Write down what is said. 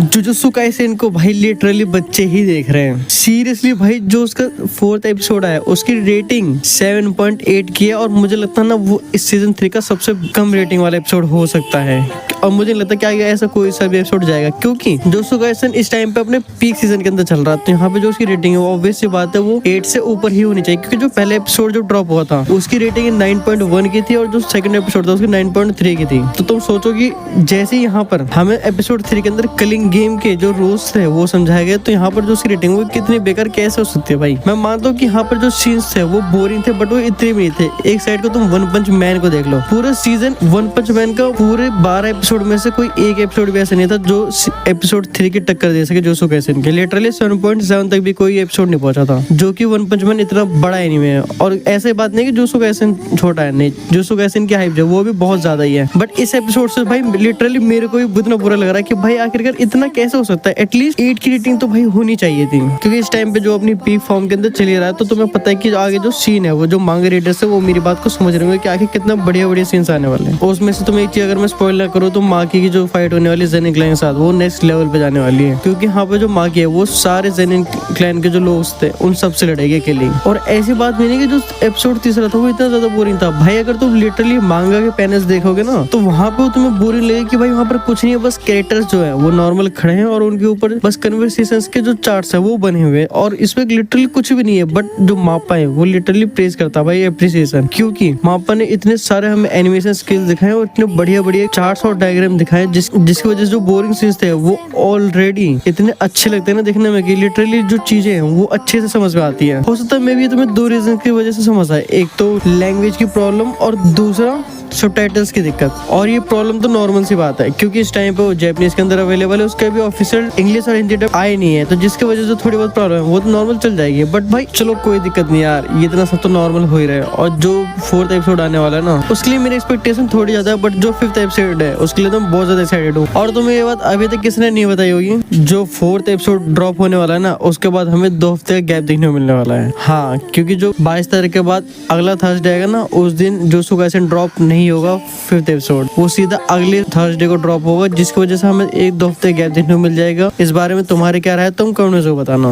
Jujutsu Kaisen को भाई literally बच्चे ही देख रहे हैं। सीरियसली भाई जो उसका 4th एपिसोड आया उसकी रेटिंग 7.8 की है और मुझे लगता है ना वो इस सीजन 3 का सबसे कम रेटिंग वाला एपिसोड हो सकता है। और मुझे नहीं लगता क्या ऐसा कोई सा भी एपिसोड जाएगा, क्योंकि जुजुत्सु काइसेन इस टाइम पे अपने पीक सीजन के अंदर चल रहा है। तो यहाँ पे जो उसकी रेटिंग है वो ऑब्वियस सी बात है वो 8 से ऊपर ही होनी चाहिए, क्योंकि जो पहले एपिसोड जो ड्रॉप हुआ था उसकी रेटिंग 9.1 की थी और जो सेकंड एपिसोड था उसकी 9.3 की थी। तो तुम सोचो कि जैसे यहाँ पर हमें एपिसोड 3 के अंदर कलिंग गेम के जो रूल्स थे वो समझाए गए, तो यहाँ पर जो उसकी रेटिंग वो कितनी बेकार कैसे हो सकती है भाई। मैं मानता हूँ कि यहाँ पर जो सीन्स थे वो बोरिंग थे, बट वो इतने भी नहीं थे। एक साइड को तुम वन पंच मैन को देख लो, पूरा सीजन वन पंच मैन का पूरे 12 एपिसोड में से कोई एक एपिसोड भी ऐसा नहीं था जो एपिसोड 3 की टक्कर दे सके जुजुत्सु काइसेन के। लिटरली 7.7 तक भी कोई एपिसोड नहीं पहुंचा था, जो कि वन पंच मैन इतना बड़ा एनीमे है। और ऐसे बात नहीं कि जुजुत्सु काइसेन छोटा है, नहीं, जुजुत्सु काइसेन की हाइप जो वो भी बहुत ज्यादा ही है। बट इस एपिसोड से भाई लिटरली मेरे को भी इतना बुरा लग रहा है कि भाई आखिरकार इतना कैसे हो सकता है। एटलीस्ट 8 की रेटिंग तो भाई होनी चाहिए थी, क्योंकि इस टाइम पे जो अपनी पीक फॉर्म के अंदर चली रहा है। तो तुम्हें पता है कि आगे जो सीन है वो जो मांगा रीडर्स है वो मेरी बात को समझ रहे होंगे कि आगे कितना बढ़िया बढ़िया सीन्स आने वाले हैं। उसमें से तुम एक चीज अगर मैं स्पॉइल ना करूँ तो माकी की जो फाइट होने वाली जेनिन क्लैन के साथ वो नेक्स्ट लेवल पे जाने वाली है, क्योंकि यहाँ पे जो माकी है वो सारे जेनिन क्लैन के जो लोग थे उन सबसे लड़ेगी अकेले। और ऐसी बात नहीं है कि जो एपिसोड 3 था वो इतना ज्यादा बोरिंग था भाई। अगर तुम लिटरली मांगा के पैनल्स देखोगे ना तो वहाँ पे तुम्हें बोरिंग लगेगी कि भाई वहाँ पर कुछ नहीं है, बस कैरेक्टर्स जो है वो नॉर्मल खड़े हैं और उनके ऊपर बस कन्वर्सेशंस के जो चार्ट्स है वो बने हुए हैं और इसमें लिटरली कुछ भी नहीं है। बट जो मापा है वो लिटरली प्रेज करता है भाई, एप्रिसिएशन, क्योंकि मापा ने इतने सारे हमें एनिमेशन स्किल्स दिखाए और इतने बढ़िया बढ़िया चार्ट्स और डायग्राम दिखाए जिसकी वजह से जो बोरिंग सीन्स थे वो ऑलरेडी इतने अच्छे लगते हैं ना देखने में कि लिटरली जो चीजें हैं वो अच्छे से समझ में आती है। हो सकता है मैं भी तुम्हें 2 रीजन की वजह से समझ आए, एक तो लैंग्वेज की प्रॉब्लम और दूसरा सबटाइटल्स की दिक्कत। और ये प्रॉब्लम तो नॉर्मल सी बात है, क्योंकि इस टाइम पे वो जापानीज के अंदर अवेलेबल है, उसका भी ऑफिशियल इंग्लिश और हिंदी डब आए नहीं है, तो जिसकी वजह से थोड़ी बहुत प्रॉब्लम है वो तो नॉर्मल चल जाएगी। बट भाई चलो कोई दिक्कत नहीं यार, ये इतना सब तो नॉर्मल हो ही रहा है। और जो 4th एपिसोड आने वाला है ना उसके लिए मेरी एक्सपेक्टेशन थोड़ी ज्यादा है, बट जो 5th एपिसोड है उसके लिए तो मैं बहुत ज्यादा एक्साइटेड हूँ। और तुम्हें ये बात अभी तक किसने नहीं बताई होगी, जो 4th एपिसोड ड्रॉप होने वाला है ना उसके बाद हमें 2 हफ्ते का गैप देखने को मिलने वाला है। हाँ, क्योंकि जो 22 तारीख के बाद अगला थर्सडे आएगा ना उस दिन जुजुत्सु काइसेन ड्रॉप नहीं होगा 5th एपिसोड, वो सीधा अगले थर्सडे को ड्रॉप होगा, जिसकी वजह से हमें 1-2 हफ्ते गैप देखने को मिल जाएगा। इस बारे में तुम्हारे क्या राय है तुम कमेंट में जरूर बताना।